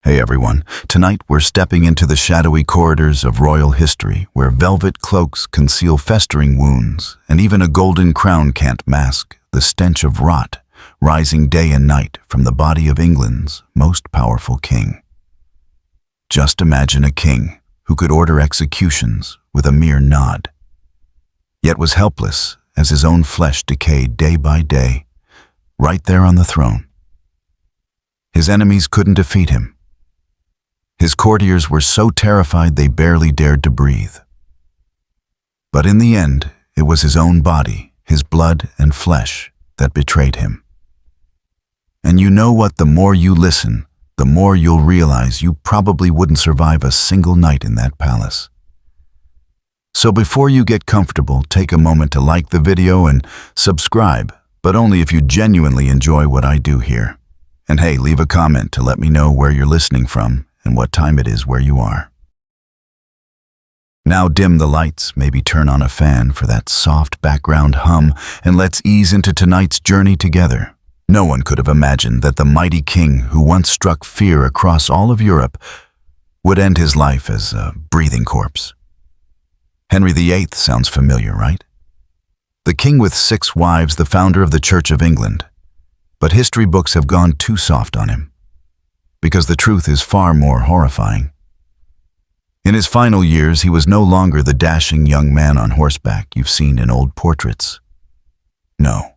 Hey everyone, tonight we're stepping into the shadowy corridors of royal history where velvet cloaks conceal festering wounds and even a golden crown can't mask the stench of rot rising day and night from the body of England's most powerful king. Just imagine a king who could order executions with a mere nod, yet was helpless as his own flesh decayed day by day, right there on the throne. His enemies couldn't defeat him. His courtiers were so terrified they barely dared to breathe. But in the end, it was his own body, his blood and flesh, that betrayed him. And you know what? The more you listen, the more you'll realize you probably wouldn't survive a single night in that palace. So before you get comfortable, take a moment to like the video and subscribe, but only if you genuinely enjoy what I do here. And hey, leave a comment to let me know where you're listening from and what time it is where you are. Now dim the lights, maybe turn on a fan for that soft background hum, and let's ease into tonight's journey together. No one could have imagined that the mighty king who once struck fear across all of Europe would end his life as a breathing corpse. Henry VIII sounds familiar, right? The king with 6 wives, the founder of the Church of England. But history books have gone too soft on him, because the truth is far more horrifying. In his final years, he was no longer the dashing young man on horseback you've seen in old portraits. No.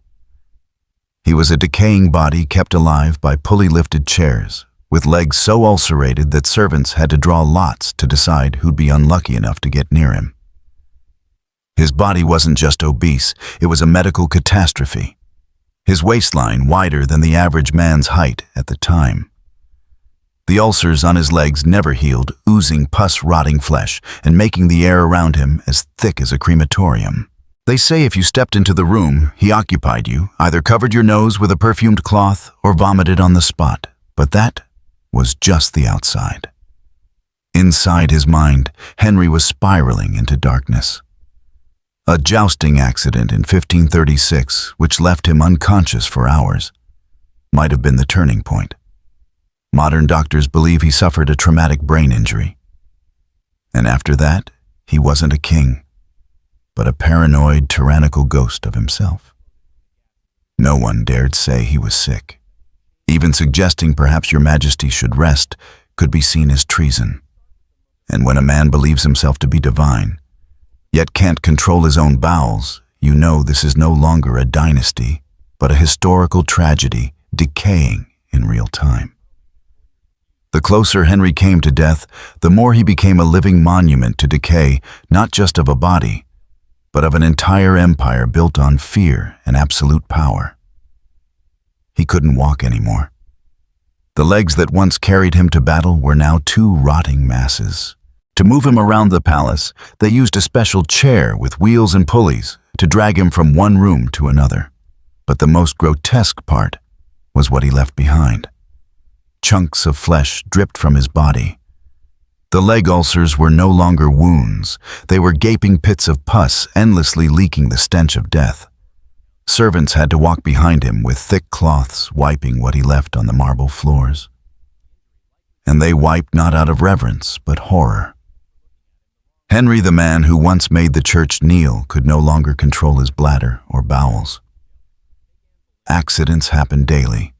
He was a decaying body kept alive by pulley-lifted chairs, with legs so ulcerated that servants had to draw lots to decide who'd be unlucky enough to get near him. His body wasn't just obese, it was a medical catastrophe. His waistline wider than the average man's height at the time. The ulcers on his legs never healed, oozing pus-rotting flesh and making the air around him as thick as a crematorium. They say if you stepped into the room he occupied, you either covered your nose with a perfumed cloth or vomited on the spot. But that was just the outside. Inside his mind, Henry was spiraling into darkness. A jousting accident in 1536, which left him unconscious for hours, might have been the turning point. Modern doctors believe he suffered a traumatic brain injury. And after that, he wasn't a king, but a paranoid, tyrannical ghost of himself. No one dared say he was sick. Even suggesting perhaps your majesty should rest could be seen as treason. And when a man believes himself to be divine, yet can't control his own bowels, you know this is no longer a dynasty, but a historical tragedy decaying in real time. The closer Henry came to death, the more he became a living monument to decay, not just of a body, but of an entire empire built on fear and absolute power. He couldn't walk anymore. The legs that once carried him to battle were now 2 rotting masses. To move him around the palace, they used a special chair with wheels and pulleys to drag him from one room to another. But the most grotesque part was what he left behind. Chunks of flesh dripped from his body. The leg ulcers were no longer wounds. They were gaping pits of pus endlessly leaking the stench of death. Servants had to walk behind him with thick cloths wiping what he left on the marble floors. And they wiped not out of reverence, but horror. Henry, the man who once made the church kneel, could no longer control his bladder or bowels. Accidents happened daily.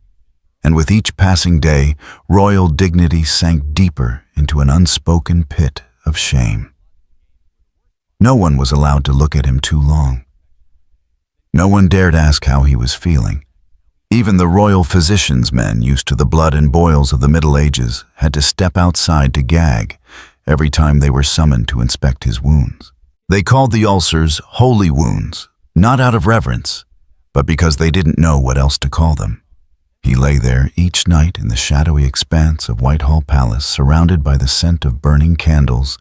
And with each passing day, royal dignity sank deeper into an unspoken pit of shame. No one was allowed to look at him too long. No one dared ask how he was feeling. Even the royal physicians' men, used to the blood and boils of the Middle Ages, had to step outside to gag every time they were summoned to inspect his wounds. They called the ulcers holy wounds, not out of reverence, but because they didn't know what else to call them. He lay there each night in the shadowy expanse of Whitehall Palace, surrounded by the scent of burning candles,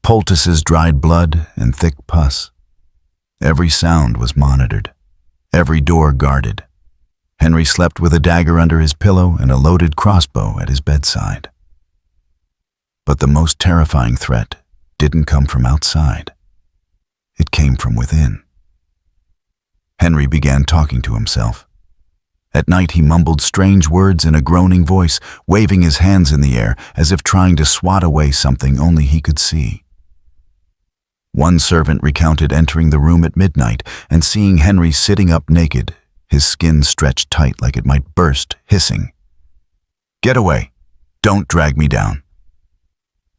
poultices, dried blood, and thick pus. Every sound was monitored, every door guarded. Henry slept with a dagger under his pillow and a loaded crossbow at his bedside. But the most terrifying threat didn't come from outside. It came from within. Henry began talking to himself. At night he mumbled strange words in a groaning voice, waving his hands in the air as if trying to swat away something only he could see. One servant recounted entering the room at midnight and seeing Henry sitting up naked, his skin stretched tight like it might burst, hissing, "Get away! Don't drag me down."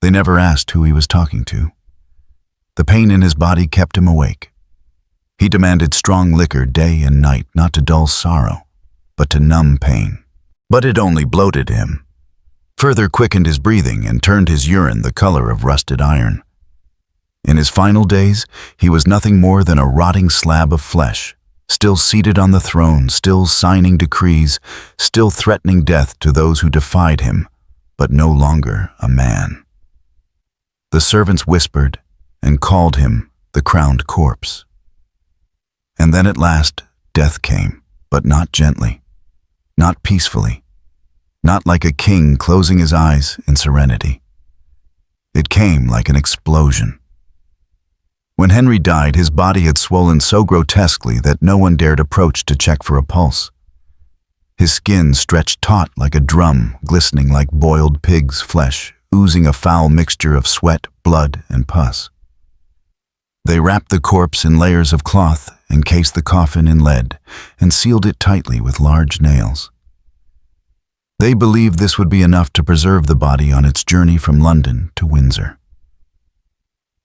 They never asked who he was talking to. The pain in his body kept him awake. He demanded strong liquor day and night, not to dull sorrow, but to numb pain. But it only bloated him, further quickened his breathing, and turned his urine the color of rusted iron. In his final days, he was nothing more than a rotting slab of flesh, still seated on the throne, still signing decrees, still threatening death to those who defied him, but no longer a man. The servants whispered and called him the crowned corpse. And then at last, death came, but not gently, not peacefully, not like a king closing his eyes in serenity. It came like an explosion. When Henry died, his body had swollen so grotesquely that no one dared approach to check for a pulse. His skin stretched taut like a drum, glistening like boiled pig's flesh, oozing a foul mixture of sweat, blood, and pus. They wrapped the corpse in layers of cloth, encased the coffin in lead, and sealed it tightly with large nails. They believed this would be enough to preserve the body on its journey from London to Windsor.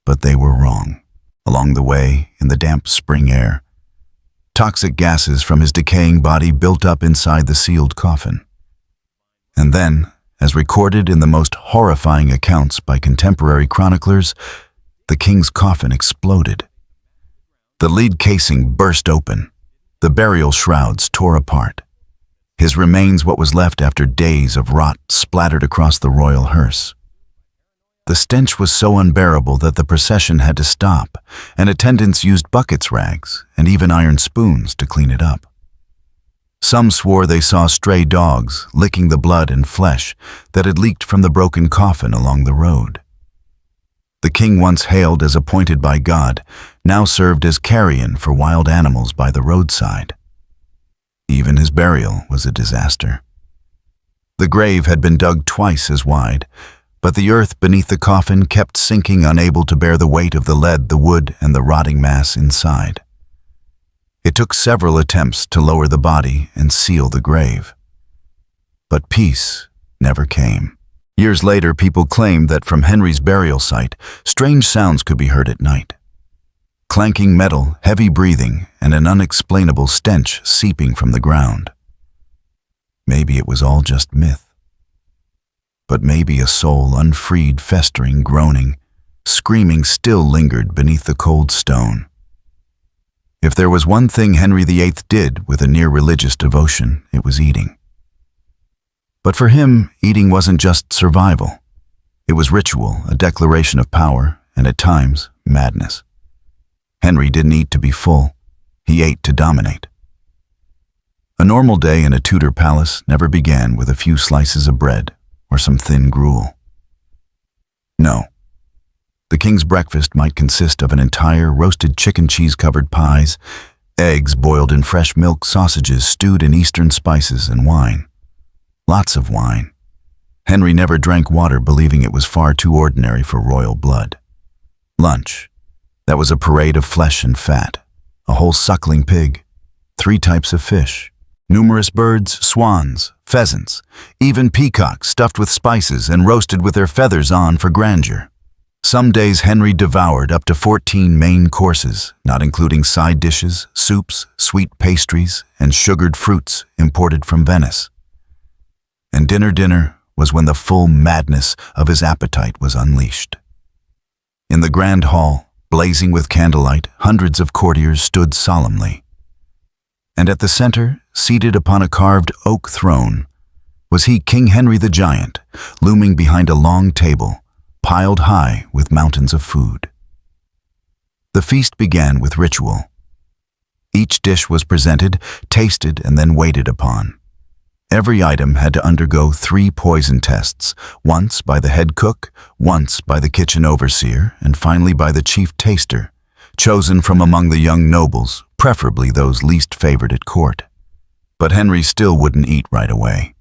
But they were wrong. Along the way, in the damp spring air, toxic gases from his decaying body built up inside the sealed coffin. And then, as recorded in the most horrifying accounts by contemporary chroniclers, the king's coffin exploded. The lead casing burst open. The burial shrouds tore apart. His remains, what was left after days of rot, splattered across the royal hearse. The stench was so unbearable that the procession had to stop, and attendants used buckets, rags, and even iron spoons to clean it up. Some swore they saw stray dogs licking the blood and flesh that had leaked from the broken coffin along the road. The king, once hailed as appointed by God, now served as carrion for wild animals by the roadside. Even his burial was a disaster. The grave had been dug twice as wide, but the earth beneath the coffin kept sinking, unable to bear the weight of the lead, the wood, and the rotting mass inside. It took several attempts to lower the body and seal the grave. But peace never came. Years later, people claimed that from Henry's burial site, strange sounds could be heard at night. Clanking metal, heavy breathing, and an unexplainable stench seeping from the ground. Maybe it was all just myth. But maybe a soul, unfreed, festering, groaning, screaming, still lingered beneath the cold stone. If there was one thing Henry VIII did with a near-religious devotion, it was eating. But for him, eating wasn't just survival. It was ritual, a declaration of power, and at times, madness. Henry didn't eat to be full. He ate to dominate. A normal day in a Tudor palace never began with a few slices of bread or some thin gruel. No. The king's breakfast might consist of an entire roasted chicken cheese-covered pies, eggs boiled in fresh milk, sausages stewed in Eastern spices, and wine. Lots of wine. Henry never drank water, believing it was far too ordinary for royal blood. Lunch. That was a parade of flesh and fat. A whole suckling pig. 3 types of fish. Numerous birds, swans, pheasants, even peacocks stuffed with spices and roasted with their feathers on for grandeur. Some days Henry devoured up to 14 main courses, not including side dishes, soups, sweet pastries, and sugared fruits imported from Venice. And dinner was when the full madness of his appetite was unleashed. In the grand hall, blazing with candlelight, hundreds of courtiers stood solemnly. And at the center, seated upon a carved oak throne, was he, King Henry the Giant, looming behind a long table, piled high with mountains of food. The feast began with ritual. Each dish was presented, tasted, and then waited upon. Every item had to undergo 3 poison tests, once by the head cook, once by the kitchen overseer, and finally by the chief taster, chosen from among the young nobles, preferably those least favored at court. But Henry still wouldn't eat right away.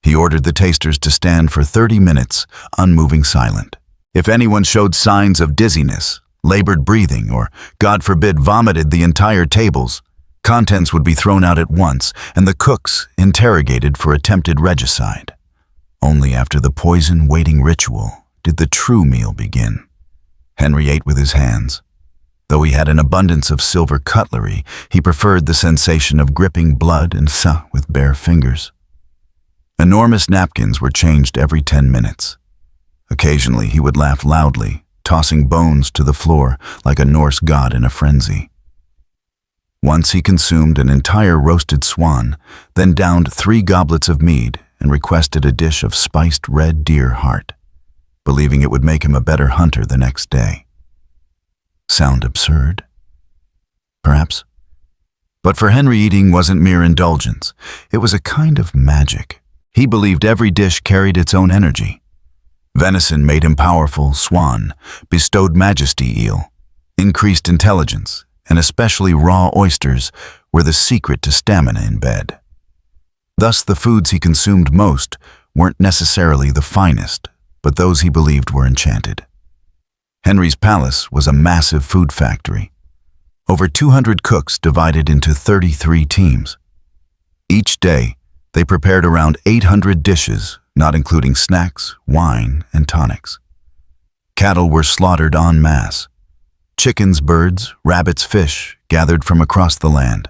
He ordered the tasters to stand for 30 minutes, unmoving silent. If anyone showed signs of dizziness, labored breathing, or, God forbid, vomited the entire tables, contents would be thrown out at once and the cooks interrogated for attempted regicide. Only after the poison-waiting ritual did the true meal begin. Henry ate with his hands. Though he had an abundance of silver cutlery, he preferred the sensation of gripping blood and sang with bare fingers. Enormous napkins were changed every 10 minutes. Occasionally he would laugh loudly, tossing bones to the floor like a Norse god in a frenzy. Once he consumed an entire roasted swan, then downed 3 goblets of mead and requested a dish of spiced red deer heart, believing it would make him a better hunter the next day. Sound absurd? Perhaps. But for Henry, eating wasn't mere indulgence. It was a kind of magic. He believed every dish carried its own energy. Venison made him powerful, swan bestowed majesty, eel increased intelligence, and especially raw oysters were the secret to stamina in bed. Thus the foods he consumed most weren't necessarily the finest, but those he believed were enchanted. Henry's palace was a massive food factory. Over 200 cooks divided into 33 teams. Each day, they prepared around 800 dishes, not including snacks, wine, and tonics. Cattle were slaughtered en masse. Chickens, birds, rabbits, fish gathered from across the land.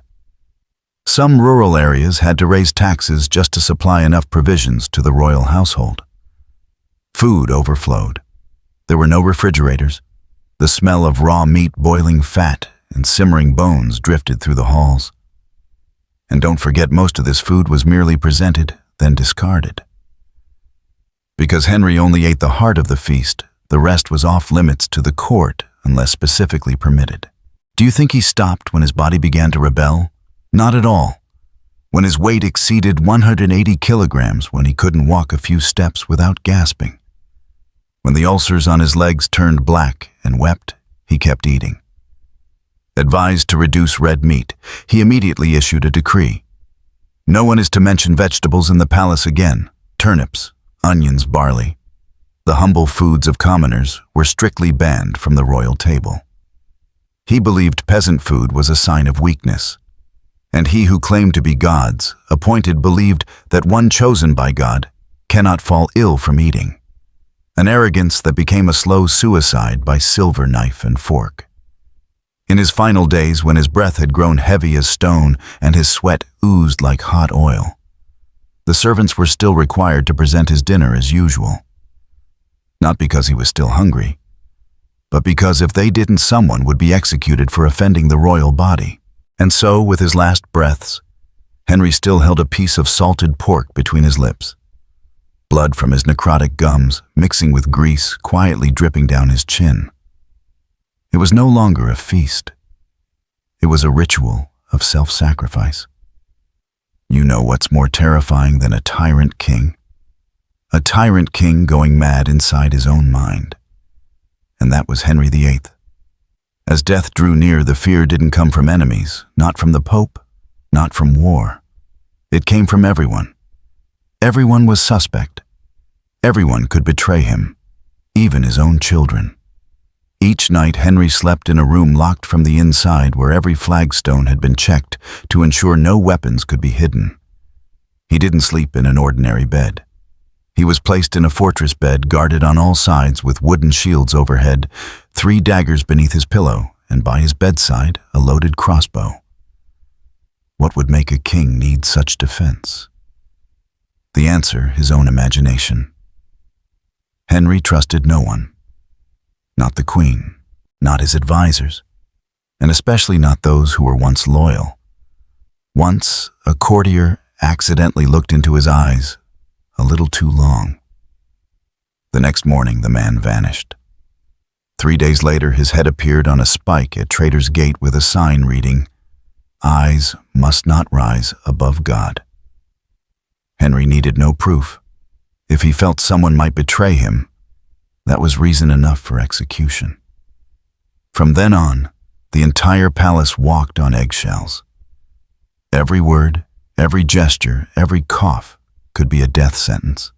Some rural areas had to raise taxes just to supply enough provisions to the royal household. Food overflowed. There were no refrigerators. The smell of raw meat, boiling fat, and simmering bones drifted through the halls. And don't forget, most of this food was merely presented, then discarded. Because Henry only ate the heart of the feast, the rest was off limits to the court unless specifically permitted. Do you think he stopped when his body began to rebel? Not at all. When his weight exceeded 180 kilograms, when he couldn't walk a few steps without gasping. When the ulcers on his legs turned black and wept, he kept eating. Advised to reduce red meat, he immediately issued a decree. No one is to mention vegetables in the palace again. Turnips, onions, barley. The humble foods of commoners were strictly banned from the royal table. He believed peasant food was a sign of weakness, and he who claimed to be God's appointed believed that one chosen by God cannot fall ill from eating, an arrogance that became a slow suicide by silver knife and fork. In his final days, when his breath had grown heavy as stone and his sweat oozed like hot oil, the servants were still required to present his dinner as usual. Not because he was still hungry, but because if they didn't, someone would be executed for offending the royal body. And so, with his last breaths, Henry still held a piece of salted pork between his lips. Blood from his necrotic gums, mixing with grease, quietly dripping down his chin. It was no longer a feast. It was a ritual of self-sacrifice. You know what's more terrifying than a tyrant king? A tyrant king going mad inside his own mind. And that was Henry VIII. As death drew near, the fear didn't come from enemies, not from the Pope, not from war. It came from everyone. Everyone was suspect. Everyone could betray him, even his own children. Each night, Henry slept in a room locked from the inside, where every flagstone had been checked to ensure no weapons could be hidden. He didn't sleep in an ordinary bed. He was placed in a fortress bed guarded on all sides with wooden shields overhead, 3 daggers beneath his pillow, and by his bedside a loaded crossbow. What would make a king need such defense? The answer, his own imagination. Henry trusted no one. Not the Queen, not his advisors, and especially not those who were once loyal. Once, a courtier accidentally looked into his eyes a little too long. The next morning, the man vanished. 3 days later, his head appeared on a spike at Traitor's Gate with a sign reading, "Eyes must not rise above God." Henry needed no proof. If he felt someone might betray him, that was reason enough for execution. From then on, the entire palace walked on eggshells. Every word, Every gesture, every cough could be a death sentence.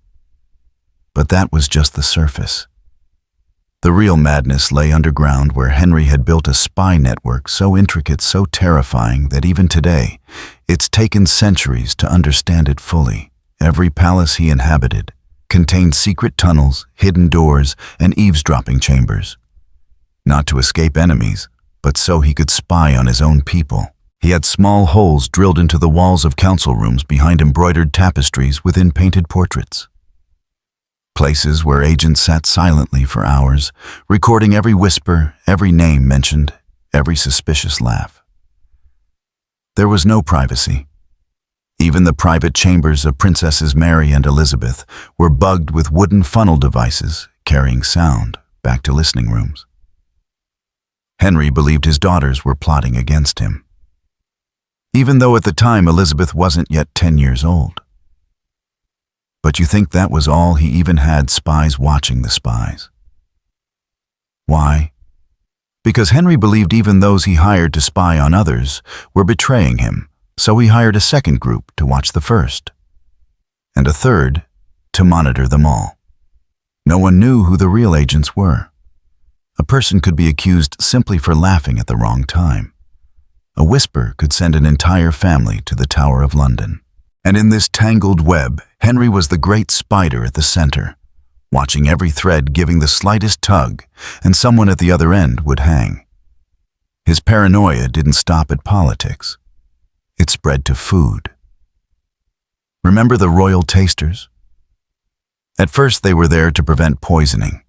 But that was just the surface. The real madness lay underground, where Henry had built a spy network so intricate, so terrifying, that even today, it's taken centuries to understand it fully. Every palace he inhabited contained secret tunnels, hidden doors, and eavesdropping chambers. Not to escape enemies, but so he could spy on his own people. He had small holes drilled into the walls of council rooms behind embroidered tapestries within painted portraits. Places where agents sat silently for hours, recording every whisper, every name mentioned, every suspicious laugh. There was no privacy. Even the private chambers of Princesses Mary and Elizabeth were bugged with wooden funnel devices carrying sound back to listening rooms. Henry believed his daughters were plotting against him, even though at the time Elizabeth wasn't yet 10 years old. But you think that was all? He even had spies watching the spies. Why? Because Henry believed even those he hired to spy on others were betraying him, so he hired a second group to watch the first, and a third to monitor them all. No one knew who the real agents were. A person could be accused simply for laughing at the wrong time. A whisper could send an entire family to the Tower of London. And in this tangled web, Henry was the great spider at the center, watching every thread, giving the slightest tug, and someone at the other end would hang. His paranoia didn't stop at politics. It spread to food. Remember the royal tasters? At first they were there to prevent poisoning,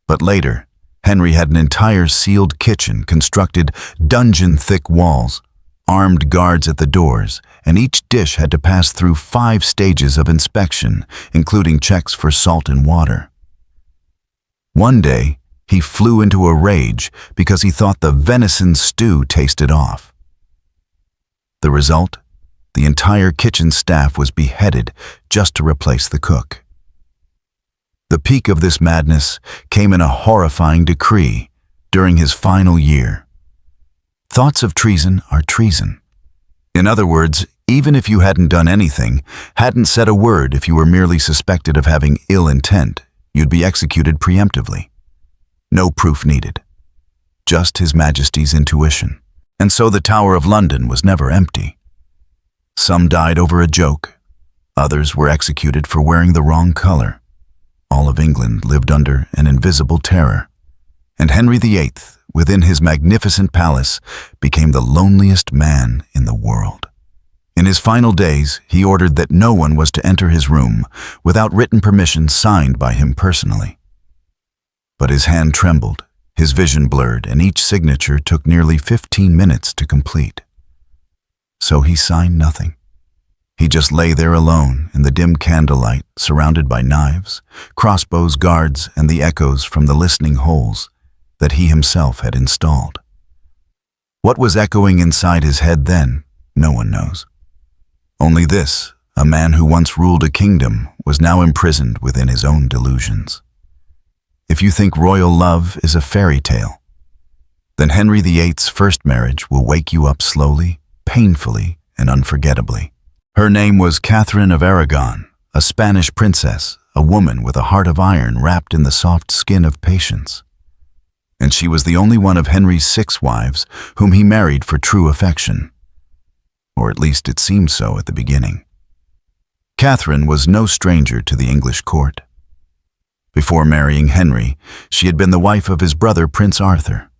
but later, Henry had an entire sealed kitchen, constructed dungeon-thick walls, armed guards at the doors, and each dish had to pass through 5 stages of inspection, including checks for salt and water. One day, he flew into a rage because he thought the venison stew tasted off. The result? The entire kitchen staff was beheaded just to replace the cook. The peak of this madness came in a horrifying decree during his final year. Thoughts of treason are treason. In other words, even if you hadn't done anything, hadn't said a word, if you were merely suspected of having ill intent, you'd be executed preemptively. No proof needed. Just His Majesty's intuition. And so the Tower of London was never empty. Some died over a joke. Others were executed for wearing the wrong color. All of England lived under an invisible terror. And Henry VIII, within his magnificent palace, became the loneliest man in the world. In his final days, he ordered that no one was to enter his room without written permission signed by him personally. But his hand trembled, his vision blurred, and each signature took nearly 15 minutes to complete. So he signed nothing. He just lay there alone in the dim candlelight, surrounded by knives, crossbows, guards, and the echoes from the listening holes that he himself had installed. What was echoing inside his head then, no one knows. Only this: a man who once ruled a kingdom was now imprisoned within his own delusions. If you think royal love is a fairy tale, then Henry VIII's first marriage will wake you up slowly, painfully, and unforgettably. Her name was Catherine of Aragon, a Spanish princess, a woman with a heart of iron wrapped in the soft skin of patience. And she was the only one of Henry's 6 wives whom he married for true affection. Or at least it seemed so at the beginning. Catherine was no stranger to the English court. Before marrying Henry, she had been the wife of his brother Prince Arthur.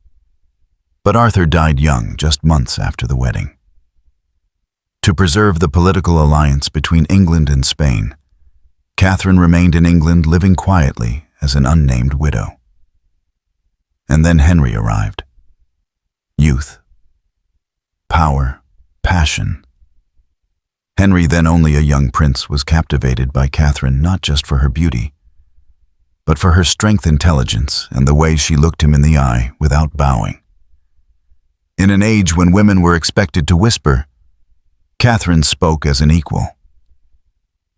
But Arthur died young, just months after the wedding. To preserve the political alliance between England and Spain, Catherine remained in England, living quietly as an unnamed widow. And then Henry arrived. Youth, power, passion. Henry, then only a young prince, was captivated by Catherine not just for her beauty, but for her strength, intelligence, and the way she looked him in the eye without bowing. In an age when women were expected to whisper, Catherine spoke as an equal.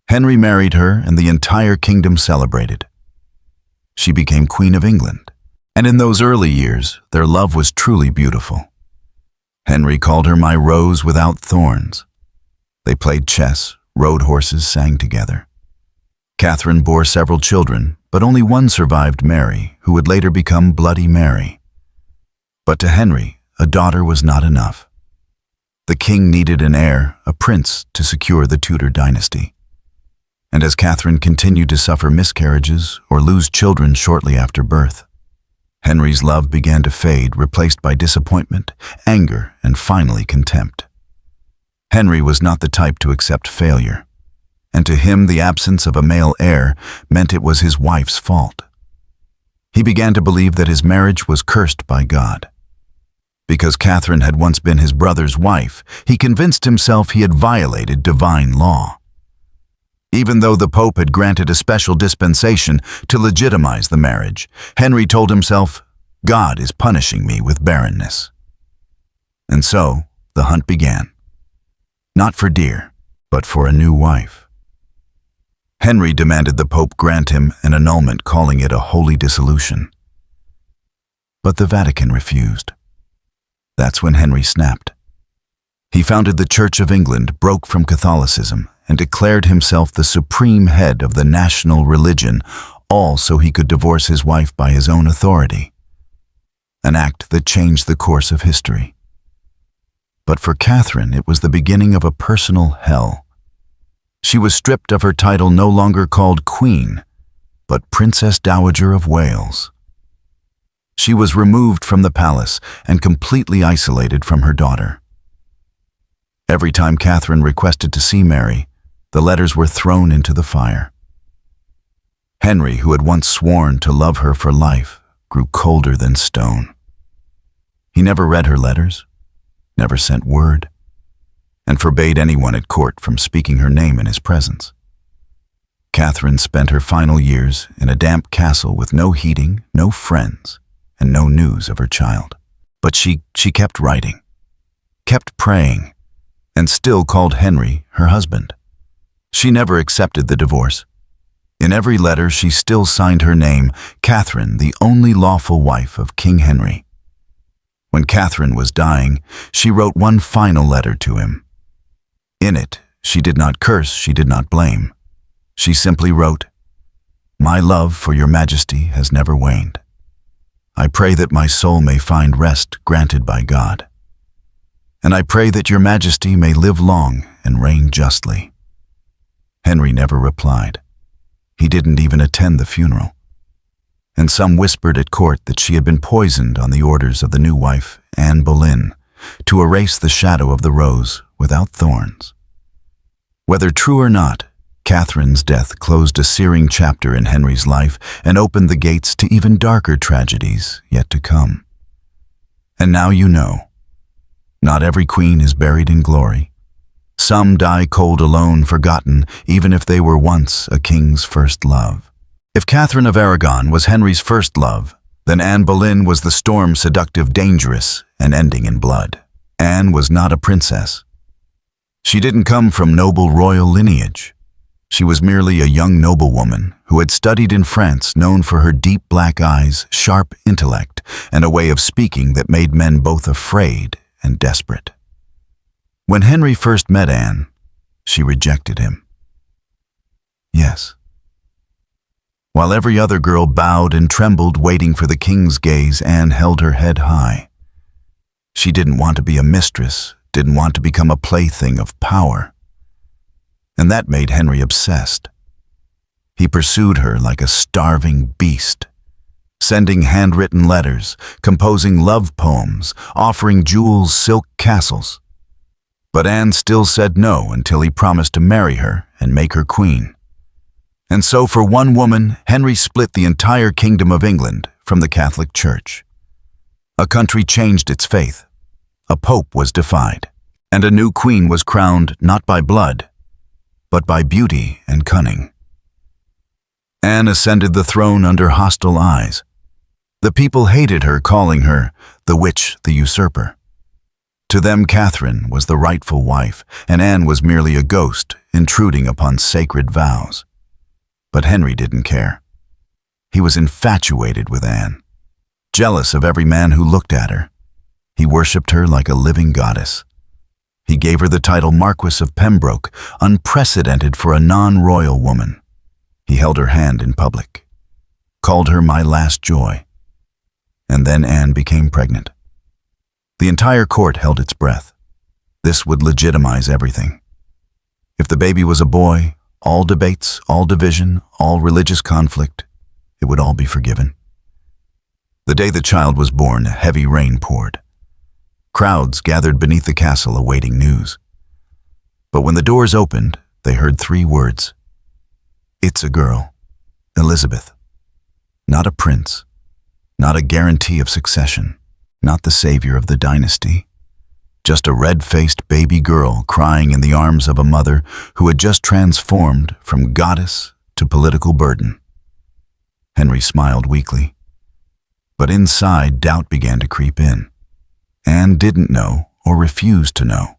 Henry married her, and the entire kingdom celebrated. She became Queen of England, and in those early years, their love was truly beautiful. Henry called her "my rose without thorns." They played chess, rode horses, sang together. Catherine bore several children, but only one survived Mary, who would later become Bloody Mary. But to Henry, a daughter was not enough. The king needed an heir, a prince, to secure the Tudor dynasty. And as Catherine continued to suffer miscarriages or lose children shortly after birth, Henry's love began to fade, replaced by disappointment, anger, and finally contempt. Henry was not the type to accept failure, and to him the absence of a male heir meant it was his wife's fault. He began to believe that his marriage was cursed by God. Because Catherine had once been his brother's wife, he convinced himself he had violated divine law. Even though the Pope had granted a special dispensation to legitimize the marriage, Henry told himself, "God is punishing me with barrenness." And so, the hunt began. Not for deer, but for a new wife. Henry demanded the Pope grant him an annulment, calling it a holy dissolution. But the Vatican refused. That's when Henry snapped. He founded the Church of England, broke from Catholicism, and declared himself the supreme head of the national religion, all so he could divorce his wife by his own authority. An act that changed the course of history. But for Catherine, it was the beginning of a personal hell. She was stripped of her title, no longer called Queen, but Princess Dowager of Wales. She was removed from the palace and completely isolated from her daughter. Every time Catherine requested to see Mary, the letters were thrown into the fire. Henry, who had once sworn to love her for life, grew colder than stone. He never read her letters, never sent word, and forbade anyone at court from speaking her name in his presence. Catherine spent her final years in a damp castle with no heating, no friends, and no news of her child. But she kept writing, kept praying, and still called Henry her husband. She never accepted the divorce. In every letter, she still signed her name, Catherine, the only lawful wife of King Henry. When Catherine was dying, she wrote one final letter to him. In it, she did not curse, she did not blame. She simply wrote, "My love for your majesty has never waned. I pray that my soul may find rest granted by God. And I pray that your majesty may live long and reign justly." Henry never replied. He didn't even attend the funeral. And some whispered at court that she had been poisoned on the orders of the new wife, Anne Boleyn, to erase the shadow of the rose without thorns. Whether true or not, Catherine's death closed a searing chapter in Henry's life and opened the gates to even darker tragedies yet to come. And now you know, not every queen is buried in glory. Some die cold alone, forgotten, even if they were once a king's first love. If Catherine of Aragon was Henry's first love, then Anne Boleyn was the storm, seductive, dangerous, and ending in blood. Anne was not a princess. She didn't come from noble royal lineage. She was merely a young noblewoman who had studied in France, known for her deep black eyes, sharp intellect, and a way of speaking that made men both afraid and desperate. When Henry first met Anne, she rejected him. Yes. While every other girl bowed and trembled, waiting for the king's gaze, Anne held her head high. She didn't want to be a mistress, didn't want to become a plaything of power. And that made Henry obsessed. He pursued her like a starving beast, sending handwritten letters, composing love poems, offering jewels, silk castles. But Anne still said no until he promised to marry her and make her queen. And so for one woman, Henry split the entire kingdom of England from the Catholic Church. A country changed its faith. A pope was defied. And a new queen was crowned not by blood, but by beauty and cunning. Anne ascended the throne under hostile eyes. The people hated her, calling her the witch, the usurper. To them, Catherine was the rightful wife, and Anne was merely a ghost intruding upon sacred vows. But Henry didn't care. He was infatuated with Anne, jealous of every man who looked at her. He worshipped her like a living goddess. He gave her the title Marquis of Pembroke, unprecedented for a non-royal woman. He held her hand in public, called her my last joy. And then Anne became pregnant. The entire court held its breath. This would legitimize everything. If the baby was a boy, all debates, all division, all religious conflict, it would all be forgiven. The day the child was born, heavy rain poured. Crowds gathered beneath the castle awaiting news. But when the doors opened, they heard 3 words. It's a girl, Elizabeth. Not a prince, not a guarantee of succession, not the savior of the dynasty. Just a red-faced baby girl crying in the arms of a mother who had just transformed from goddess to political burden. Henry smiled weakly. But inside, doubt began to creep in. Anne didn't know or refused to know.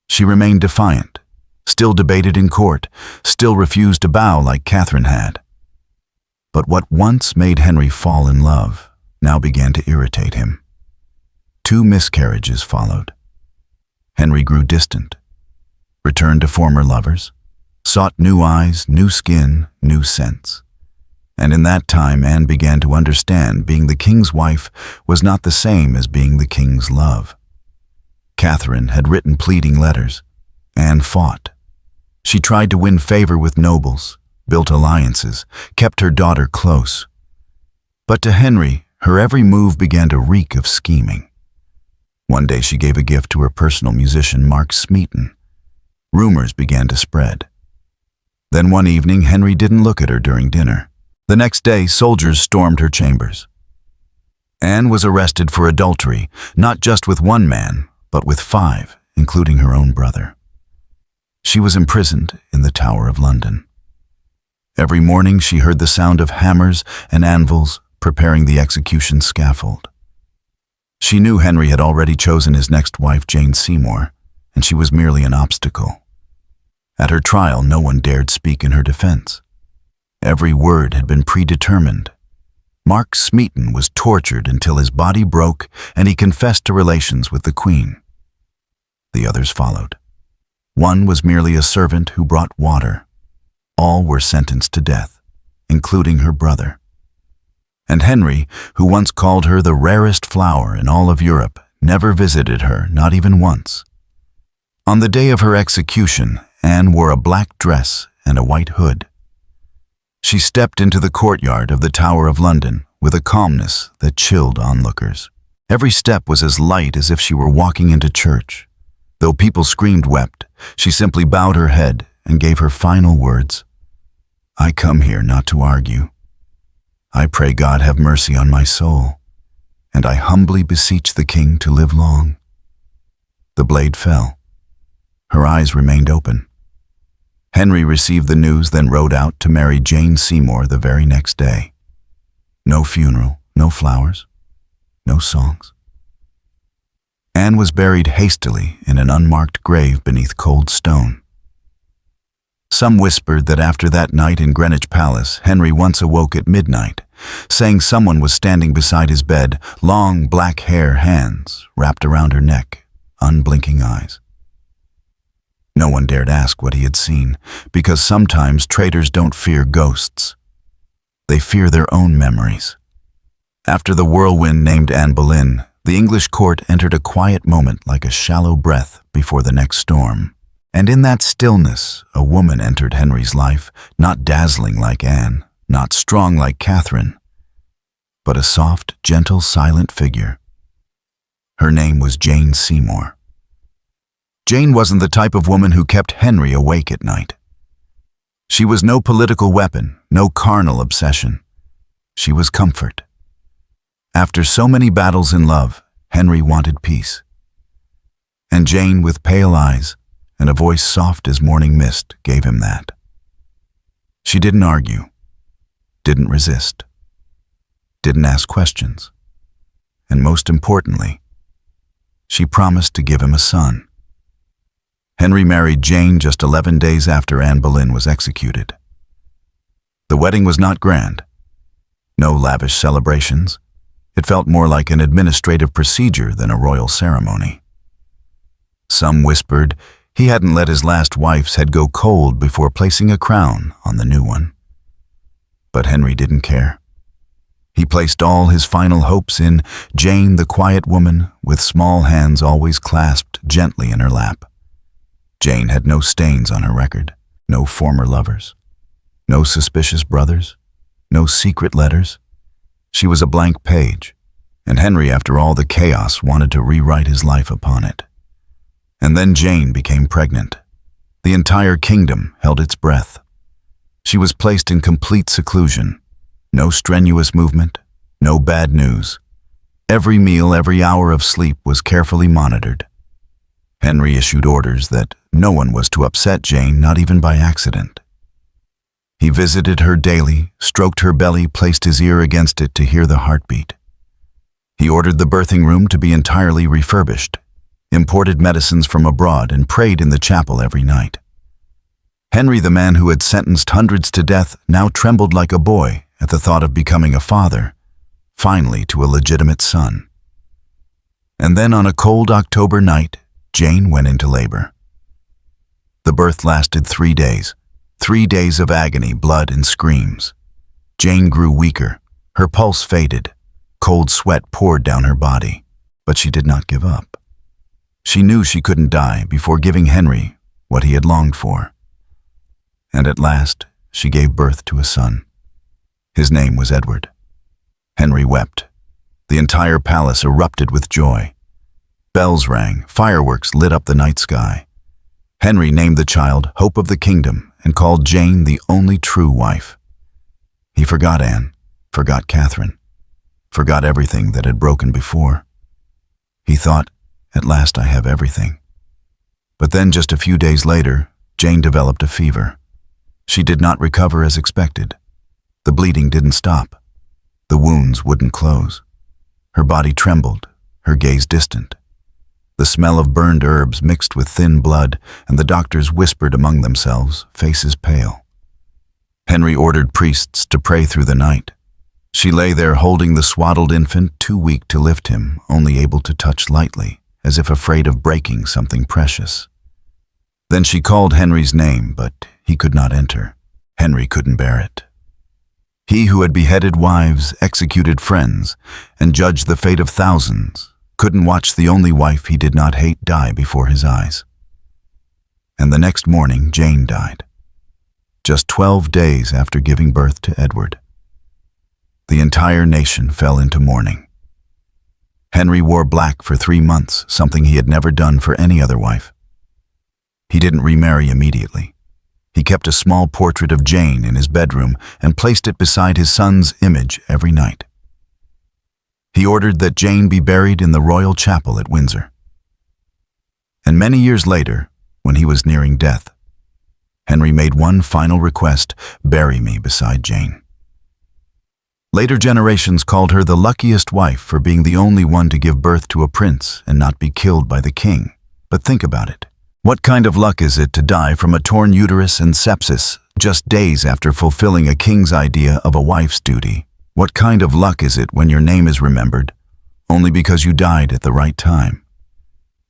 She remained defiant, still debated in court, still refused to bow like Catherine had. But what once made Henry fall in love now began to irritate him. 2 miscarriages followed. Henry grew distant, returned to former lovers, sought new eyes, new skin, new scents. And in that time, Anne began to understand being the king's wife was not the same as being the king's love. Catherine had written pleading letters. Anne fought. She tried to win favor with nobles, built alliances, kept her daughter close. But to Henry, her every move began to reek of scheming. One day she gave a gift to her personal musician, Mark Smeaton. Rumors began to spread. Then one evening, Henry didn't look at her during dinner. The next day, soldiers stormed her chambers. Anne was arrested for adultery, not just with one man, but with 5, including her own brother. She was imprisoned in the Tower of London. Every morning she heard the sound of hammers and anvils preparing the execution scaffold. She knew Henry had already chosen his next wife, Jane Seymour, and she was merely an obstacle. At her trial, no one dared speak in her defense. Every word had been predetermined. Mark Smeaton was tortured until his body broke and he confessed to relations with the Queen. The others followed. One was merely a servant who brought water. All were sentenced to death, including her brother. And Henry, who once called her the rarest flower in all of Europe, never visited her, not even once. On the day of her execution, Anne wore a black dress and a white hood. She stepped into the courtyard of the Tower of London with a calmness that chilled onlookers. Every step was as light as if she were walking into church. Though people screamed, wept, she simply bowed her head and gave her final words. I come here not to argue. I pray God have mercy on my soul, and I humbly beseech the king to live long. The blade fell. Her eyes remained open. Henry received the news, then rode out to marry Jane Seymour the very next day. No funeral, no flowers, no songs. Anne was buried hastily in an unmarked grave beneath cold stone. Some whispered that after that night in Greenwich Palace, Henry once awoke at midnight, saying someone was standing beside his bed, long black hair, hands wrapped around her neck, unblinking eyes. No one dared ask what he had seen, because sometimes traitors don't fear ghosts. They fear their own memories. After the whirlwind named Anne Boleyn, the English court entered a quiet moment like a shallow breath before the next storm. And in that stillness, a woman entered Henry's life, not dazzling like Anne, not strong like Catherine, but a soft, gentle, silent figure. Her name was Jane Seymour. Jane wasn't the type of woman who kept Henry awake at night. She was no political weapon, no carnal obsession. She was comfort. After so many battles in love, Henry wanted peace. And Jane, with pale eyes and a voice soft as morning mist, gave him that. She didn't argue, didn't resist, didn't ask questions, and most importantly, she promised to give him a son. Henry married Jane just 11 days after Anne Boleyn was executed. The wedding was not grand. No lavish celebrations. It felt more like an administrative procedure than a royal ceremony. Some whispered he hadn't let his last wife's head go cold before placing a crown on the new one. But Henry didn't care. He placed all his final hopes in Jane, the quiet woman, with small hands always clasped gently in her lap. Jane had no stains on her record, no former lovers, no suspicious brothers, no secret letters. She was a blank page, and Henry, after all the chaos, wanted to rewrite his life upon it. And then Jane became pregnant. The entire kingdom held its breath. She was placed in complete seclusion. No strenuous movement, no bad news. Every meal, every hour of sleep was carefully monitored. Henry issued orders that no one was to upset Jane, not even by accident. He visited her daily, stroked her belly, placed his ear against it to hear the heartbeat. He ordered the birthing room to be entirely refurbished, imported medicines from abroad, and prayed in the chapel every night. Henry, the man who had sentenced hundreds to death, now trembled like a boy at the thought of becoming a father, finally to a legitimate son. And then on a cold October night, Jane went into labor. The birth lasted 3 days, 3 days of agony, blood, and screams. Jane grew weaker, her pulse faded, cold sweat poured down her body, but she did not give up. She knew she couldn't die before giving Henry what he had longed for. And at last, she gave birth to a son. His name was Edward. Henry wept. The entire palace erupted with joy. Bells rang, fireworks lit up the night sky. Henry named the child Hope of the Kingdom and called Jane the only true wife. He forgot Anne, forgot Catherine, forgot everything that had broken before. He thought, at last I have everything. But then just a few days later, Jane developed a fever. She did not recover as expected. The bleeding didn't stop. The wounds wouldn't close. Her body trembled, her gaze distant. The smell of burned herbs mixed with thin blood, and the doctors whispered among themselves, faces pale. Henry ordered priests to pray through the night. She lay there holding the swaddled infant, too weak to lift him, only able to touch lightly, as if afraid of breaking something precious. Then she called Henry's name, but he could not enter. Henry couldn't bear it. He who had beheaded wives, executed friends, and judged the fate of thousands, couldn't watch the only wife he did not hate die before his eyes. And the next morning, Jane died, just 12 days after giving birth to Edward. The entire nation fell into mourning. Henry wore black for 3 months, something he had never done for any other wife. He didn't remarry immediately. He kept a small portrait of Jane in his bedroom and placed it beside his son's image every night. He ordered that Jane be buried in the royal chapel at Windsor. And many years later, when he was nearing death, Henry made one final request: bury me beside Jane. Later generations called her the luckiest wife for being the only one to give birth to a prince and not be killed by the king. But think about it. What kind of luck is it to die from a torn uterus and sepsis just days after fulfilling a king's idea of a wife's duty? What kind of luck is it when your name is remembered only because you died at the right time?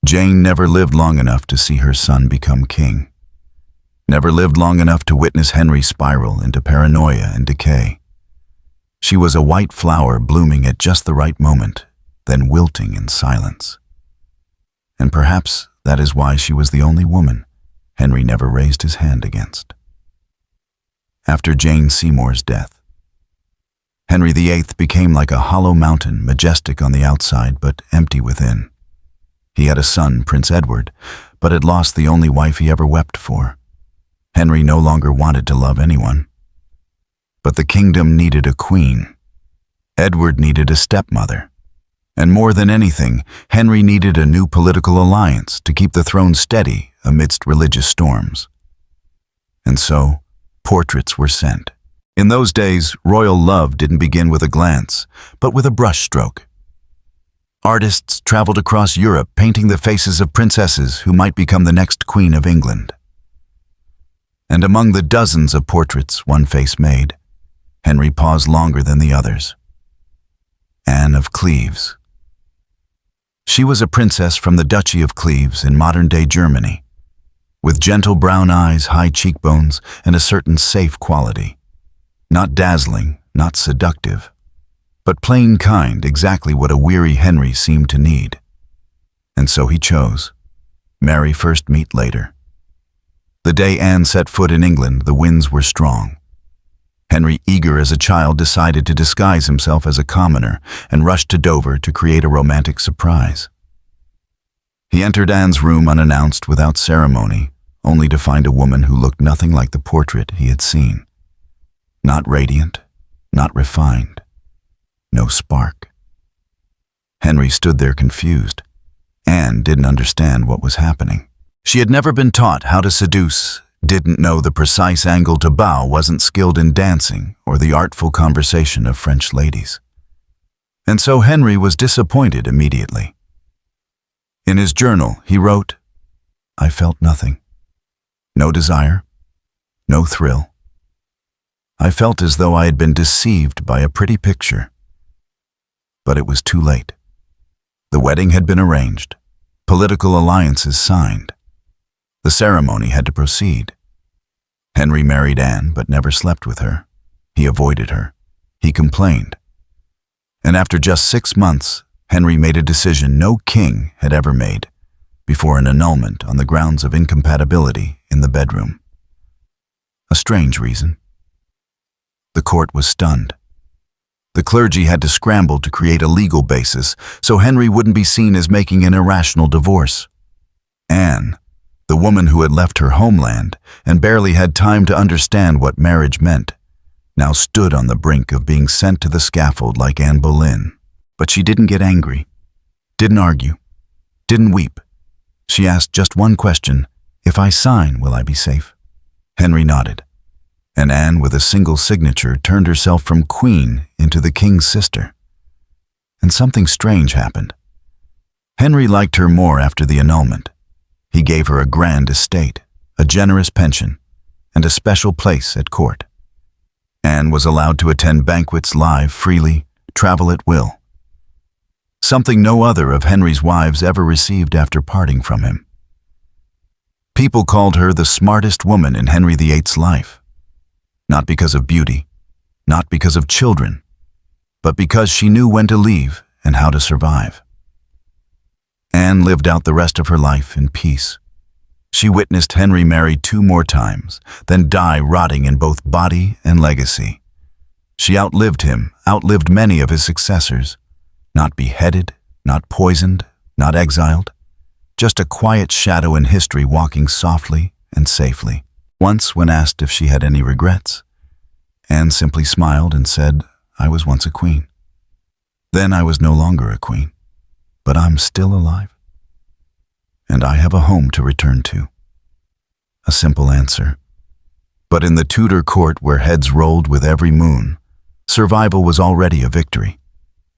Jane never lived long enough to see her son become king. Never lived long enough to witness Henry spiral into paranoia and decay. She was a white flower blooming at just the right moment, then wilting in silence. And perhaps that is why she was the only woman Henry never raised his hand against. After Jane Seymour's death, Henry VIII became like a hollow mountain, majestic on the outside but empty within. He had a son, Prince Edward, but had lost the only wife he ever wept for. Henry no longer wanted to love anyone. But the kingdom needed a queen. Edward needed a stepmother. And more than anything, Henry needed a new political alliance to keep the throne steady amidst religious storms. And so, portraits were sent. In those days, royal love didn't begin with a glance, but with a brushstroke. Artists traveled across Europe painting the faces of princesses who might become the next Queen of England. And among the dozens of portraits one face made, Henry paused longer than the others. Anne of Cleves. She was a princess from the Duchy of Cleves in modern-day Germany, with gentle brown eyes, high cheekbones, and a certain safe quality. Not dazzling, not seductive, but plain kind, exactly what a weary Henry seemed to need. And so he chose. Marry first, meet later. The day Anne set foot in England, the winds were strong. Henry, eager as a child, decided to disguise himself as a commoner and rushed to Dover to create a romantic surprise. He entered Anne's room unannounced, without ceremony, only to find a woman who looked nothing like the portrait he had seen. Not radiant, not refined, no spark. Henry stood there confused. Anne didn't understand what was happening. She had never been taught how to seduce, didn't know the precise angle to bow, wasn't skilled in dancing or the artful conversation of French ladies. And so Henry was disappointed immediately. In his journal, he wrote, "I felt nothing. No desire, no thrill. I felt as though I had been deceived by a pretty picture." But it was too late. The wedding had been arranged, political alliances signed. The ceremony had to proceed. Henry married Anne, but never slept with her. He avoided her. He complained. And after just 6 months, Henry made a decision no king had ever made, before an annulment on the grounds of incompatibility in the bedroom. A strange reason. The court was stunned. The clergy had to scramble to create a legal basis so Henry wouldn't be seen as making an irrational divorce. Anne, the woman who had left her homeland and barely had time to understand what marriage meant, now stood on the brink of being sent to the scaffold like Anne Boleyn. But she didn't get angry, didn't argue, didn't weep. She asked just one question: "If I sign, will I be safe?" Henry nodded, and Anne, with a single signature, turned herself from queen into the king's sister. And something strange happened. Henry liked her more after the annulment. He gave her a grand estate, a generous pension, and a special place at court. Anne was allowed to attend banquets live freely, travel at will. Something no other of Henry's wives ever received after parting from him. People called her the smartest woman in Henry VIII's life. Not because of beauty, not because of children, but because she knew when to leave and how to survive. Anne lived out the rest of her life in peace. She witnessed Henry marry 2 more times, then die rotting in both body and legacy. She outlived him, outlived many of his successors. Not beheaded, not poisoned, not exiled. Just a quiet shadow in history, walking softly and safely. Once, when asked if she had any regrets, Anne simply smiled and said, "I was once a queen. Then I was no longer a queen, but I'm still alive. And I have a home to return to." A simple answer. But in the Tudor court, where heads rolled with every moon, survival was already a victory.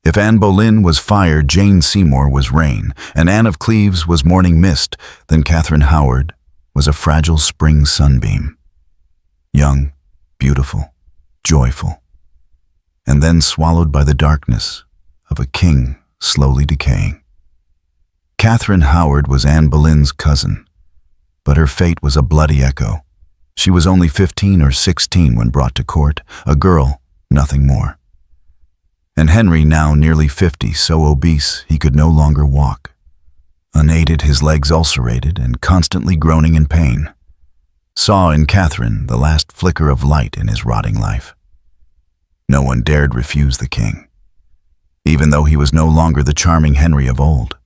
If Anne Boleyn was fire, Jane Seymour was rain, and Anne of Cleves was morning mist, then Catherine Howard was a fragile spring sunbeam. Young, beautiful, joyful, and then swallowed by the darkness of a king slowly decaying. Catherine Howard was Anne Boleyn's cousin, but her fate was a bloody echo. She was only 15 or 16 when brought to court, a girl, nothing more. And Henry, now nearly 50, so obese he could no longer walk. Unaided, his legs ulcerated and constantly groaning in pain, saw in Catherine the last flicker of light in his rotting life. No one dared refuse the king, even though he was no longer the charming Henry of old.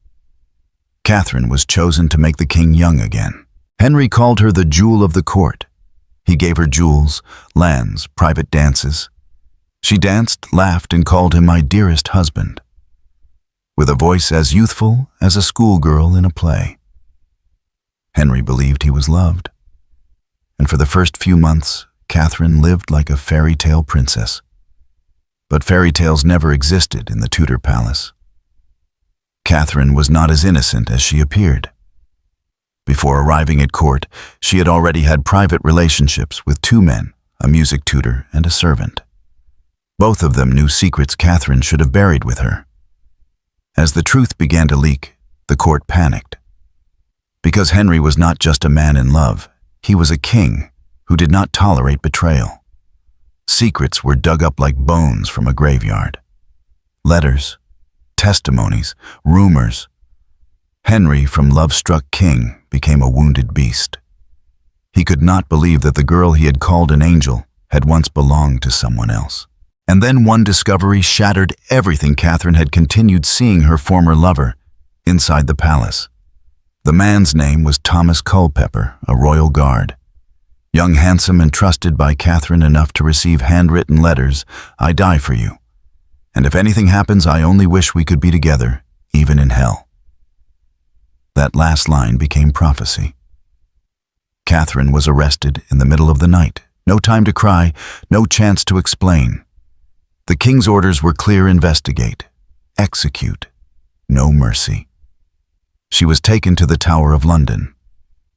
Catherine was chosen to make the king young again. Henry called her the jewel of the court. He gave her jewels, lands, private dances. She danced, laughed, and called him my dearest husband, with a voice as youthful as a schoolgirl in a play. Henry believed he was loved, and for the first few months, Catherine lived like a fairy tale princess. But fairy tales never existed in the Tudor palace. Catherine was not as innocent as she appeared. Before arriving at court, she had already had private relationships with 2 men, a music tutor and a servant. Both of them knew secrets Catherine should have buried with her. As the truth began to leak, the court panicked. Because Henry was not just a man in love, he was a king who did not tolerate betrayal. Secrets were dug up like bones from a graveyard. Letters, testimonies, rumors. Henry, from love-struck king, became a wounded beast. He could not believe that the girl he had called an angel had once belonged to someone else. And then one discovery shattered everything Catherine had continued seeing her former lover inside the palace. The man's name was Thomas Culpeper, a royal guard. Young, handsome, and trusted by Catherine enough to receive handwritten letters, "I die for you. And if anything happens, I only wish we could be together, even in hell." That last line became prophecy. Catherine was arrested in the middle of the night. No time to cry, no chance to explain. The king's orders were clear: investigate, execute, no mercy. She was taken to the Tower of London.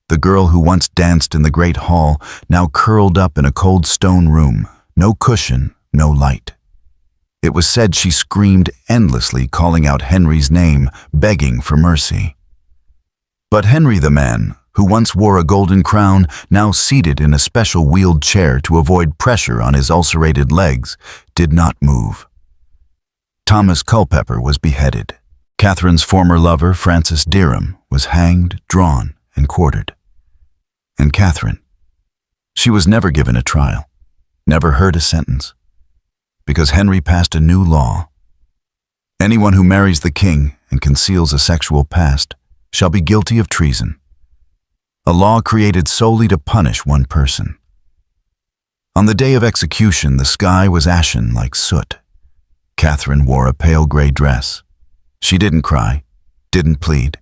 The girl who once danced in the great hall now curled up in a cold stone room, no cushion, no light. It was said she screamed endlessly, calling out Henry's name, begging for mercy. But Henry, the man, who once wore a golden crown, now seated in a special wheeled chair to avoid pressure on his ulcerated legs, did not move. Thomas Culpeper was beheaded. Catherine's former lover, Francis Derham, was hanged, drawn, and quartered. And Catherine, she was never given a trial, never heard a sentence, because Henry passed a new law. Anyone who marries the king and conceals a sexual past shall be guilty of treason. A law created solely to punish one person. On the day of execution, the sky was ashen like soot. Catherine wore a pale gray dress. She didn't cry, didn't plead.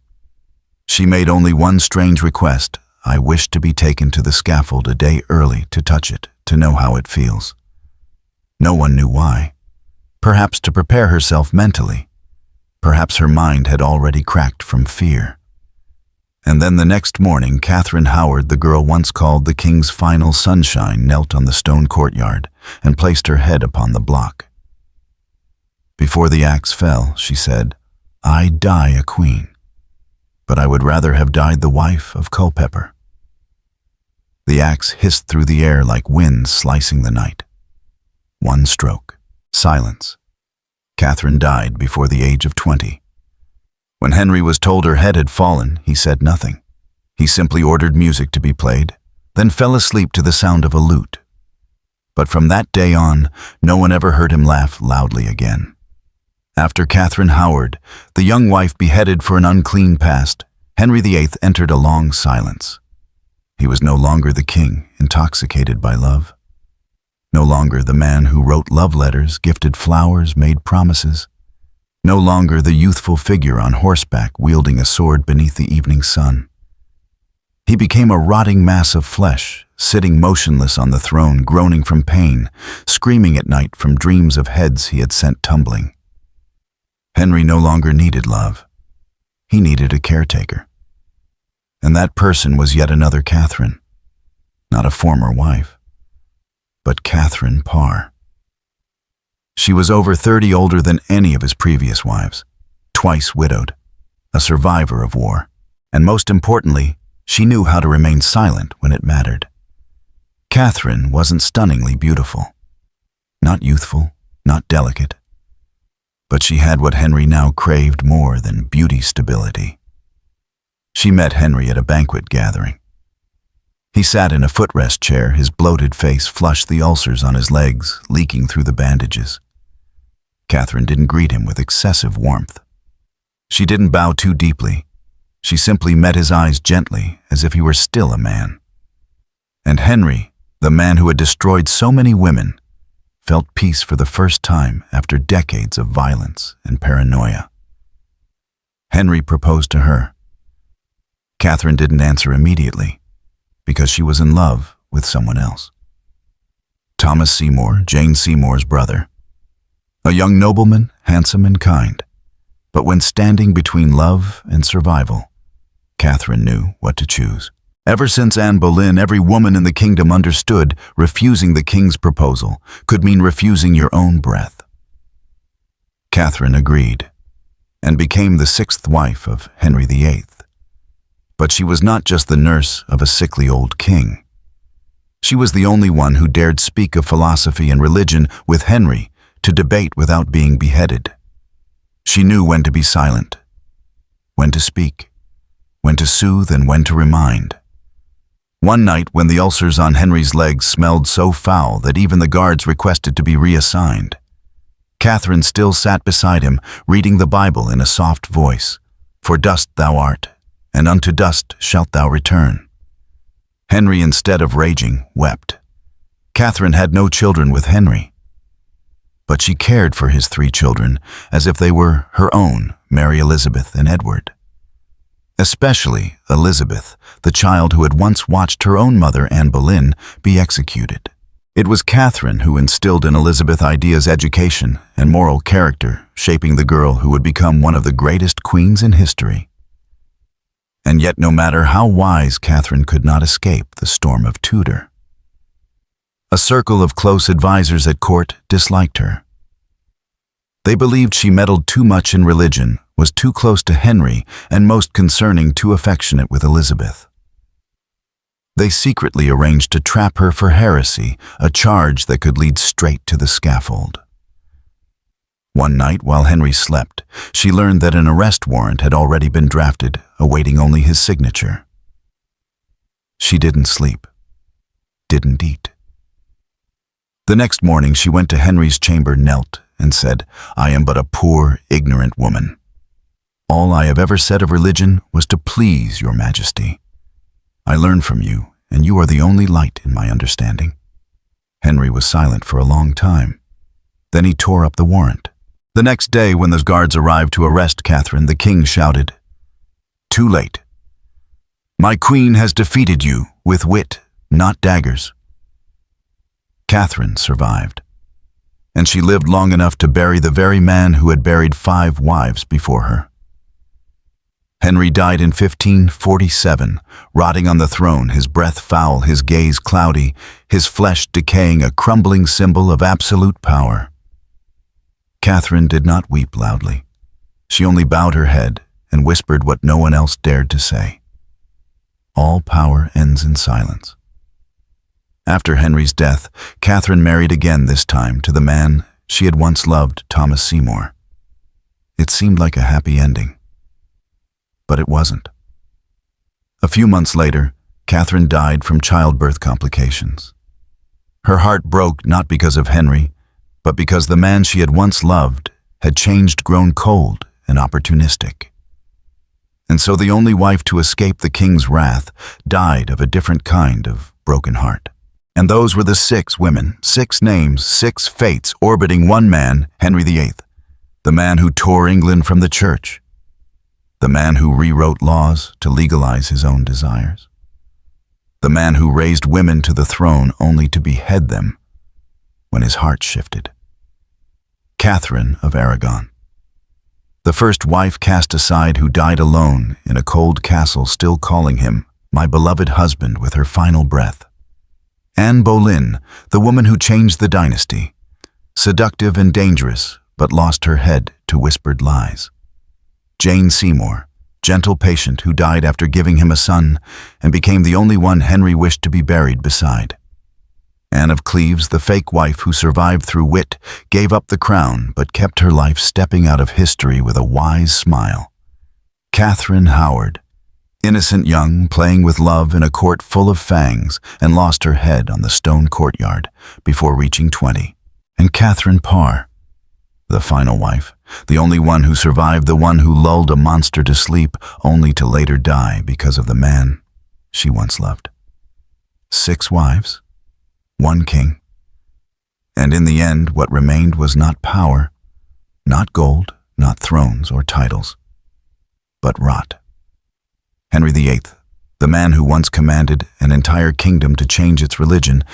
She made only one strange request: "I wish to be taken to the scaffold a day early to touch it, to know how it feels." No one knew why. Perhaps to prepare herself mentally. Perhaps her mind had already cracked from fear. And then the next morning, Catherine Howard, the girl once called the king's final sunshine, knelt on the stone courtyard and placed her head upon the block. Before the axe fell, she said, "I die a queen, but I would rather have died the wife of Culpeper." The axe hissed through the air like wind slicing the night. One stroke. Silence. Catherine died before the age of 20. When Henry was told her head had fallen, he said nothing. He simply ordered music to be played, then fell asleep to the sound of a lute. But from that day on, no one ever heard him laugh loudly again. After Catherine Howard, the young wife beheaded for an unclean past, Henry VIII entered a long silence. He was no longer the king, intoxicated by love. No longer the man who wrote love letters, gifted flowers, made promises. No longer the youthful figure on horseback wielding a sword beneath the evening sun. He became a rotting mass of flesh, sitting motionless on the throne, groaning from pain, screaming at night from dreams of heads he had sent tumbling. Henry no longer needed love. He needed a caretaker. And that person was yet another Catherine. Not a former wife, but Catherine Parr. She was over 30, older than any of his previous wives, twice widowed, a survivor of war, and most importantly, she knew how to remain silent when it mattered. Catherine wasn't stunningly beautiful, not youthful, not delicate, but she had what Henry now craved more than beauty: stability. She met Henry at a banquet gathering. He sat in a footrest chair, his bloated face flushed, the ulcers on his legs leaking through the bandages. Catherine didn't greet him with excessive warmth. She didn't bow too deeply. She simply met his eyes gently, as if he were still a man. And Henry, the man who had destroyed so many women, felt peace for the first time after decades of violence and paranoia. Henry proposed to her. Catherine didn't answer immediately, because she was in love with someone else. Thomas Seymour, Jane Seymour's brother. A young nobleman, handsome and kind. But when standing between love and survival, Catherine knew what to choose. Ever since Anne Boleyn, every woman in the kingdom understood refusing the king's proposal could mean refusing your own breath. Catherine agreed. and became the sixth wife of Henry VIII. But she was not just the nurse of a sickly old king. She was the only one who dared speak of philosophy and religion with Henry, to debate without being beheaded. She knew when to be silent, when to speak, when to soothe, and when to remind. One night, when the ulcers on Henry's legs smelled so foul that even the guards requested to be reassigned, Catherine still sat beside him, reading the Bible in a soft voice. "For dust thou art, and unto dust shalt thou return." Henry, instead of raging, wept. Catherine had no children with Henry, but she cared for his 3 children as if they were her own, Mary Elizabeth and Edward. Especially Elizabeth, the child who had once watched her own mother, Anne Boleyn, be executed. It was Catherine who instilled in Elizabeth ideas, education, and moral character, shaping the girl who would become one of the greatest queens in history. And yet, no matter how wise, Catherine could not escape the storm of Tudor. A circle of close advisors at court disliked her. They believed she meddled too much in religion, was too close to Henry, and most concerning, too affectionate with Elizabeth. They secretly arranged to trap her for heresy, a charge that could lead straight to the scaffold. One night, while Henry slept, she learned that an arrest warrant had already been drafted, awaiting only his signature. She didn't sleep, didn't eat. The next morning, she went to Henry's chamber, knelt, and said, "I am but a poor, ignorant woman. All I have ever said of religion was to please your majesty. I learn from you, and you are the only light in my understanding." Henry was silent for a long time. Then he tore up the warrant. The next day, when the guards arrived to arrest Catherine, the king shouted, "Too late. My queen has defeated you with wit, not daggers." Catherine survived, and she lived long enough to bury the very man who had buried 5 wives before her. Henry died in 1547, rotting on the throne, his breath foul, his gaze cloudy, his flesh decaying, a crumbling symbol of absolute power. Catherine did not weep loudly. She only bowed her head and whispered what no one else dared to say. All power ends in silence. After Henry's death, Catherine married again, this time to the man she had once loved, Thomas Seymour. It seemed like a happy ending, but it wasn't. A few months later, Catherine died from childbirth complications. Her heart broke not because of Henry, but because the man she had once loved had changed, grown cold and opportunistic. And so the only wife to escape the king's wrath died of a different kind of broken heart. And those were the 6 women, 6 names, 6 fates orbiting one man, Henry VIII, the man who tore England from the church, the man who rewrote laws to legalize his own desires, the man who raised women to the throne only to behead them when his heart shifted. Catherine of Aragon, the first wife cast aside, who died alone in a cold castle, still calling him my beloved husband with her final breath. Anne Boleyn, the woman who changed the dynasty, seductive and dangerous, but lost her head to whispered lies. Jane Seymour, gentle patient who died after giving him a son and became the only one Henry wished to be buried beside. Anne of Cleves, the fake wife who survived through wit, gave up the crown but kept her life stepping out of history with a wise smile. Catherine Howard, innocent young, playing with love in a court full of fangs, and lost her head on the stone courtyard before reaching 20. And Catherine Parr, the final wife, the only one who survived, the one who lulled a monster to sleep only to later die because of the man she once loved. 6 wives, 1 king. And in the end, what remained was not power, not gold, not thrones or titles, but rot. Henry VIII, the man who once commanded an entire kingdom to change its religion,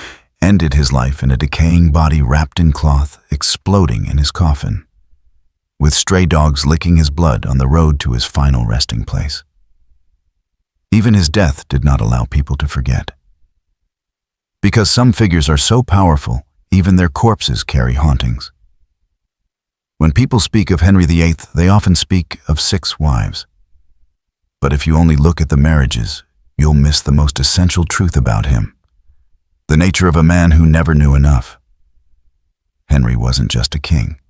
ended his life in a decaying body wrapped in cloth, exploding in his coffin, with stray dogs licking his blood on the road to his final resting place. Even his death did not allow people to forget. Because some figures are so powerful, even their corpses carry hauntings. When people speak of Henry VIII, they often speak of 6 wives. But if you only look at the marriages, you'll miss the most essential truth about him. The nature of a man who never knew enough. Henry wasn't just a king.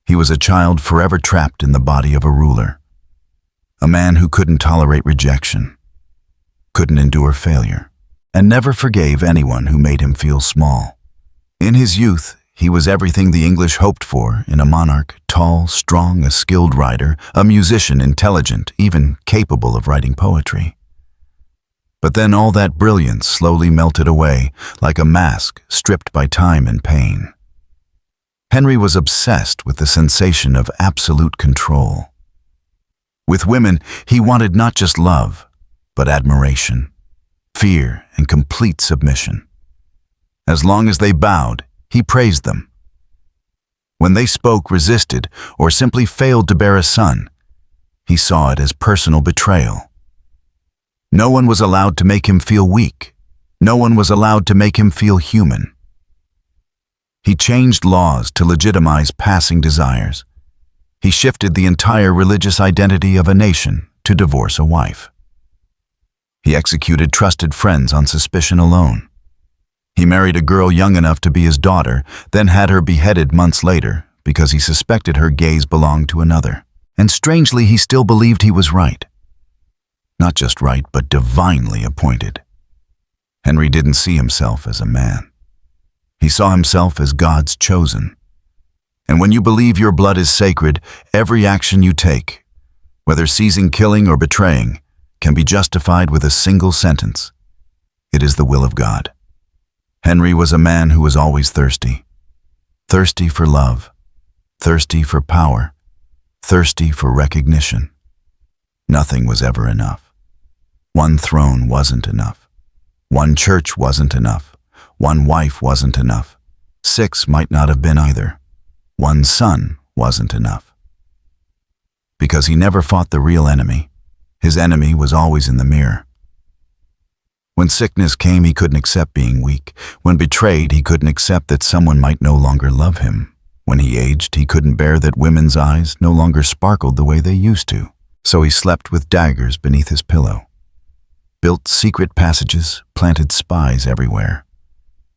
He was a child forever trapped in the body of a ruler. A man who couldn't tolerate rejection, couldn't endure failure, and never forgave anyone who made him feel small. In his youth, he was everything the English hoped for in a monarch: tall, strong, a skilled writer, a musician, intelligent, even capable of writing poetry. But then all that brilliance slowly melted away, like a mask stripped by time and pain. Henry was obsessed with the sensation of absolute control. With women, he wanted not just love, but admiration, fear, and complete submission. As long as they bowed, he praised them. When they spoke, resisted, or simply failed to bear a son, he saw it as personal betrayal. No one was allowed to make him feel weak. No one was allowed to make him feel human. He changed laws to legitimize passing desires. He shifted the entire religious identity of a nation to divorce a wife. He executed trusted friends on suspicion alone. He married a girl young enough to be his daughter, then had her beheaded months later because he suspected her gaze belonged to another. And strangely, he still believed he was right. Not just right, but divinely appointed. Henry didn't see himself as a man. He saw himself as God's chosen. And when you believe your blood is sacred, every action you take, whether seizing, killing, or betraying, can be justified with a single sentence: it is the will of God. Henry was a man who was always thirsty. Thirsty for love, thirsty for power, thirsty for recognition. Nothing was ever enough. One throne wasn't enough. One church wasn't enough. One wife wasn't enough. 6 might not have been either. One son wasn't enough. Because he never fought the real enemy. His enemy was always in the mirror. When sickness came, he couldn't accept being weak. When betrayed, he couldn't accept that someone might no longer love him. When he aged, he couldn't bear that women's eyes no longer sparkled the way they used to. So he slept with daggers beneath his pillow, built secret passages, planted spies everywhere,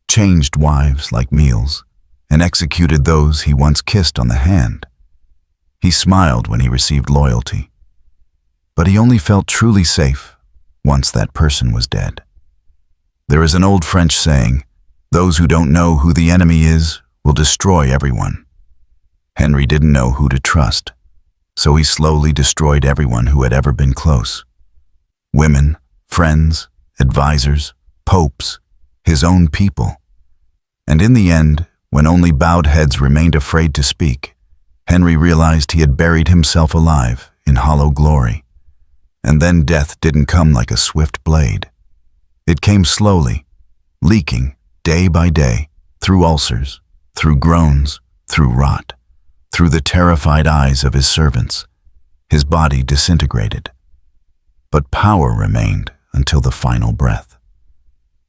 changed wives like meals, and executed those he once kissed on the hand. He smiled when he received loyalty, but he only felt truly safe once that person was dead. There is an old French saying, "Those who don't know who the enemy is will destroy everyone." Henry didn't know who to trust, so he slowly destroyed everyone who had ever been close. Women, friends, advisors, popes, his own people. And in the end, when only bowed heads remained afraid to speak, Henry realized he had buried himself alive in hollow glory. And then death didn't come like a swift blade. It came slowly, leaking day by day, through ulcers, through groans, through rot, through the terrified eyes of his servants. His body disintegrated. But power remained until the final breath.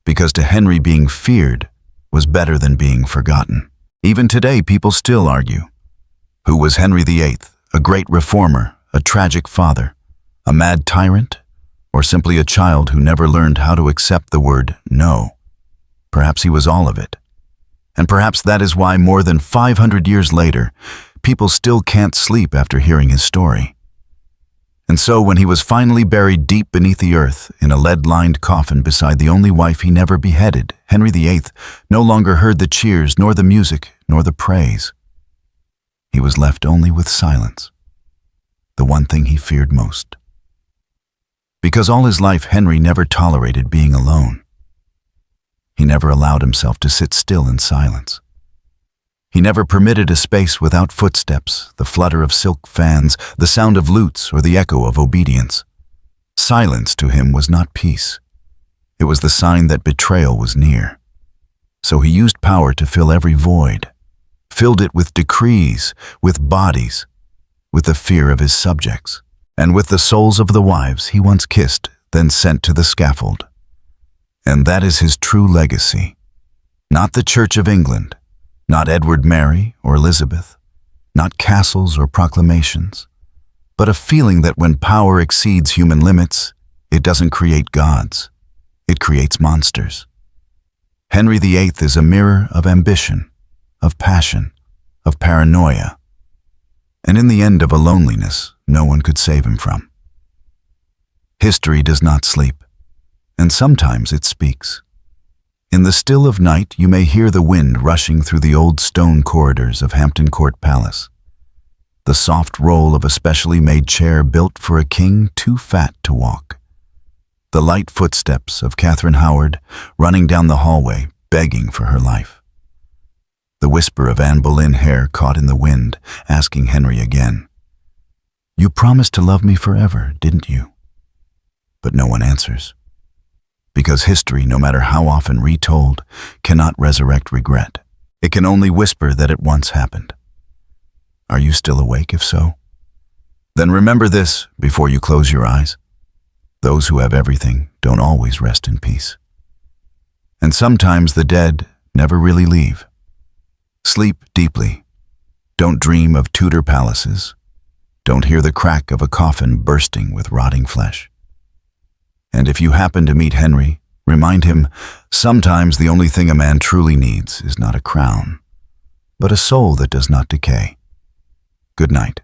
Because to Henry, being feared was better than being forgotten. Even today, people still argue. Who was Henry VIII? A great reformer, a tragic father, a mad tyrant, or simply a child who never learned how to accept the word no? Perhaps he was all of it. And perhaps that is why more than 500 years later, people still can't sleep after hearing his story. And so when he was finally buried deep beneath the earth in a lead-lined coffin beside the only wife he never beheaded, Henry VIII no longer heard the cheers, nor the music, nor the praise. He was left only with silence, the one thing he feared most. Because all his life, Henry never tolerated being alone. He never allowed himself to sit still in silence. He never permitted a space without footsteps, the flutter of silk fans, the sound of lutes, or the echo of obedience. Silence to him was not peace. It was the sign that betrayal was near. So he used power to fill every void, filled it with decrees, with bodies, with the fear of his subjects, and with the souls of the wives he once kissed, then sent to the scaffold. And that is his true legacy. Not the Church of England, not Edward, Mary, or Elizabeth, not castles or proclamations, but a feeling that when power exceeds human limits, it doesn't create gods, it creates monsters. Henry VIII is a mirror of ambition, of passion, of paranoia, and in the end of a loneliness no one could save him from. History does not sleep, and sometimes it speaks. In the still of night you may hear the wind rushing through the old stone corridors of Hampton Court Palace, the soft roll of a specially made chair built for a king too fat to walk, the light footsteps of Catherine Howard running down the hallway begging for her life, the whisper of Anne Boleyn hair caught in the wind asking Henry again, "You promised to love me forever, didn't you?" But no one answers. Because history, no matter how often retold, cannot resurrect regret. It can only whisper that it once happened. Are you still awake, if so? Then remember this before you close your eyes. Those who have everything don't always rest in peace. And sometimes the dead never really leave. Sleep deeply. Don't dream of Tudor palaces. Don't hear the crack of a coffin bursting with rotting flesh. And if you happen to meet Henry, remind him, sometimes the only thing a man truly needs is not a crown, but a soul that does not decay. Good night.